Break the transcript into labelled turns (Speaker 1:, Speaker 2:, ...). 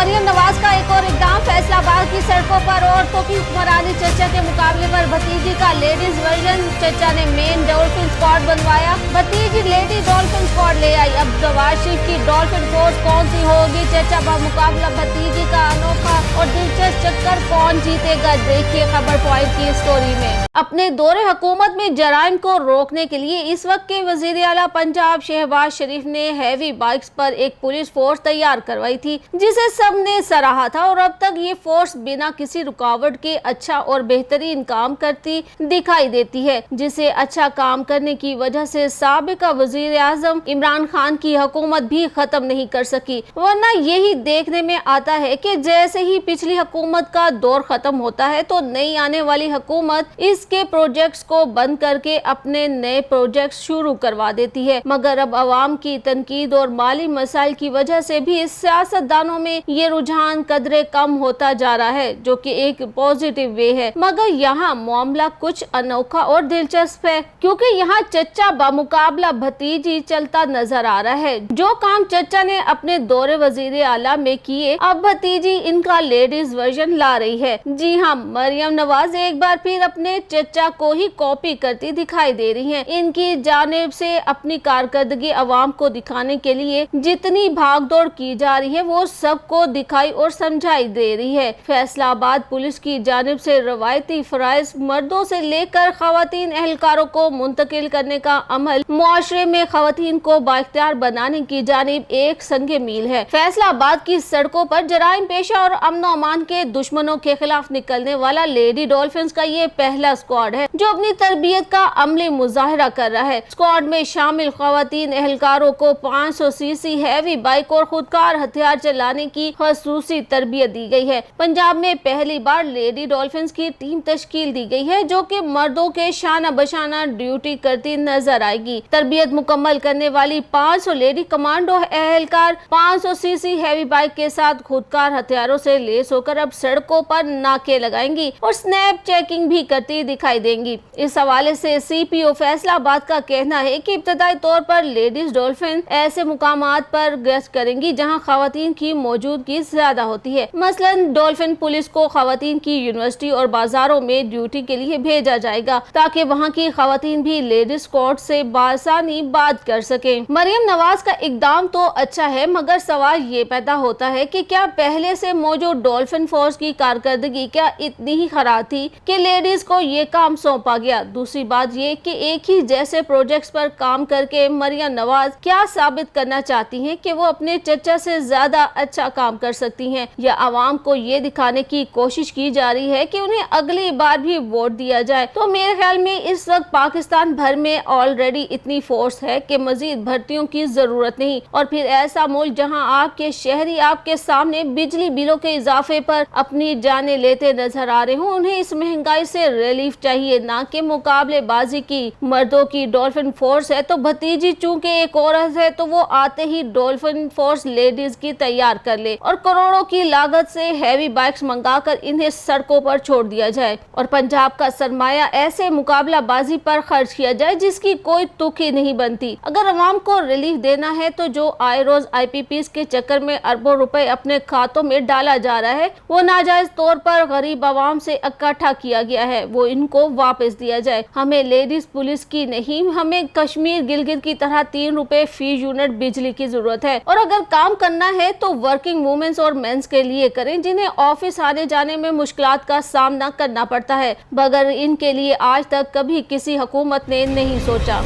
Speaker 1: मरियम नवाज का एक और इकदाम, फैसलाबाद की सड़कों पर औरतों की हुक्मरानी चचा के मुकाबले पर भतीजी का लेडीज वर्जन। चचा ने मेन डॉल्फिन स्क्वाड बनवाया, भतीजी लेडी डॉल्फिन स्क्वाड ले आई। अब नवाज शरीफ की डॉल्फिन फोर्स कौन सी होगी? चचा मुकाबला भतीजी का अनोखा और दिलचस्प चक्कर कौन जीतेगा? देखिए खबर पॉइंट की स्टोरी में। अपने दौरे हुकूमत में जराइम को रोकने के लिए इस वक्त के वजीर आला पंजाब शहबाज शरीफ ने हैवी बाइक्स पर एक पुलिस फोर्स तैयार करवाई थी, जिसे सबने सराहा था। और अब तक ये फोर्स बिना किसी रुकावट के अच्छा और बेहतरीन काम करती दिखाई देती है, जिसे अच्छा काम करने की वजह से साबिका वजीर आजम इमरान खान की हुकूमत भी खत्म नहीं कर सकी। वरना यही देखने में आता है कि जैसे ही पिछली हुकूमत का दौर खत्म होता है तो नई आने वाली हुकूमत इसके प्रोजेक्ट्स को बंद करके अपने नए प्रोजेक्ट्स शुरू करवा देती है। मगर अब अवाम की तनकीद और माली मसाइल की वजह से भी सियासतदानों में ये रुझान कदरे कम होता जा रहा है, जो कि एक पॉजिटिव वे है। मगर यहाँ मामला कुछ अनोखा और दिलचस्प है, क्योंकि यहाँ चचा बामुकाबला भतीजी चलता नजर आ रहा है। जो काम चचा ने अपने दौरे वजीर आला में किए, अब भतीजी इनका लेडीज वर्जन ला रही है। जी हाँ, मरियम नवाज एक बार फिर अपने चचा को ही कॉपी करती दिखाई दे रही हैं। इनकी जानिब से अपनी कारकर्दगी अवाम को दिखाने के लिए जितनी भागदौड़ की जा रही है वो सबको दिखाई और समझाई दे रही है। फैसलाबाद पुलिस की जानिब से रवायती फराइज मर्दों से लेकर खवातीन एहलकारों को मुंतकिल करने का अमल मुआशरे में खवातीन को बाइख्तियार बनाने की जानिब एक संगे मील है। फैसलाबाद की सड़कों पर जराइम पेशा और अमन अमान के दुश्मनों के खिलाफ निकलने वाला लेडी डॉल्फिन्स का ये पहला स्क्वाड है जो अपनी तरबियत का अमली मुजाहिरा कर रहा है। स्क्वाड में शामिल खवातीन एहलकारों को 500 सीसी हैवी बाइक और खुदकार हथियार चलाने की खसूसी तरबियत दी गई है। पंजाब में पहली बार लेडी डॉल्फिन्स की टीम तश्कील दी गई है, जो कि मर्दों के शाना बशाना ड्यूटी करती नजर आएगी। तरबियत मुकम्मल करने वाली 500 लेडी कमांडो एहलकार 500 सीसी हैवी बाइक के साथ खुदकार हथियारों से लेस होकर अब सड़कों पर नाके लगाएंगी और स्नैप चेकिंग भी करती दिखाई देंगी। इस हवाले से सीपीओ फैसलाबाद का कहना है कि इब्तदाई तौर पर लेडीज डॉल्फिन ऐसे मुकामात पर गश्त करेंगी जहां खवातीन की मौजूदगी ज्यादा होती है। मसलन डॉल्फिन पुलिस को खवातीन की यूनिवर्सिटी और बाजारों में ड्यूटी के लिए भेजा जाएगा, ताकि वहां की खवातीन भी लेडीज कोर्ट से बासानी बात कर सके। मरियम नवाज का इकदाम तो अच्छा है, मगर सवाल ये पैदा होता है कि क्या पहले से मौजूद डॉल्फिन फोर्स की कारकर्दगी क्या इतनी ही खराब थी कि लेडीज को ये काम सौंपा गया? दूसरी बात ये कि एक ही जैसे प्रोजेक्ट्स पर काम करके मरियम नवाज क्या साबित करना चाहती हैं कि वो अपने चचा से ज्यादा अच्छा काम कर सकती हैं, या आवाम को ये दिखाने की कोशिश की जा रही है कि उन्हें अगली बार भी वोट दिया जाए? तो मेरे ख्याल में इस वक्त पाकिस्तान भर में ऑलरेडी इतनी फोर्स है कि मजीद भर्तियों की जरूरत नहीं। और फिर ऐसा मुल्क जहां आपके शहरी आपके सामने बिजली बिलों के इजाफे पर अपनी जानें लेते नजर आ रहे हों, उन्हें इस महंगाई से रिलीफ चाहिए, ना कि मुकाबलेबाजी की। मर्दों की डॉल्फिन फोर्स है तो भतीजी चूंकि एक औरत है तो वो आते ही डॉल्फिन फोर्स लेडीज की तैयार कर ले और करोड़ों की लागत से हैवी बाइक्स मंगाकर इन्हें सड़कों पर छोड़ दिया जाए और पंजाब का सरमाया ऐसे मुकाबलाबाजी पर खर्च किया जाए जिसकी कोई तुक ही नहीं बनती। अगर अवाम को रिलीफ देना है तो जो आए रोज IPPs के चक्कर में अरबों रुपए अपने खातों में डाला जा रहा है, वो नाजायज तौर पर गरीब आवाम से इकट्ठा किया गया है, वो इनको वापस दिया जाए। हमें लेडीज पुलिस की नहीं, हमें कश्मीर गिलगित की तरह 3 रुपए फी यूनिट बिजली की जरूरत है। और अगर काम करना है तो वर्किंग वुमेन्स और मेंस के लिए करें, जिन्हें ऑफिस आने जाने में मुश्किलात का सामना करना पड़ता है, मगर इनके लिए आज तक कभी किसी हुकूमत ने नहीं सोचा।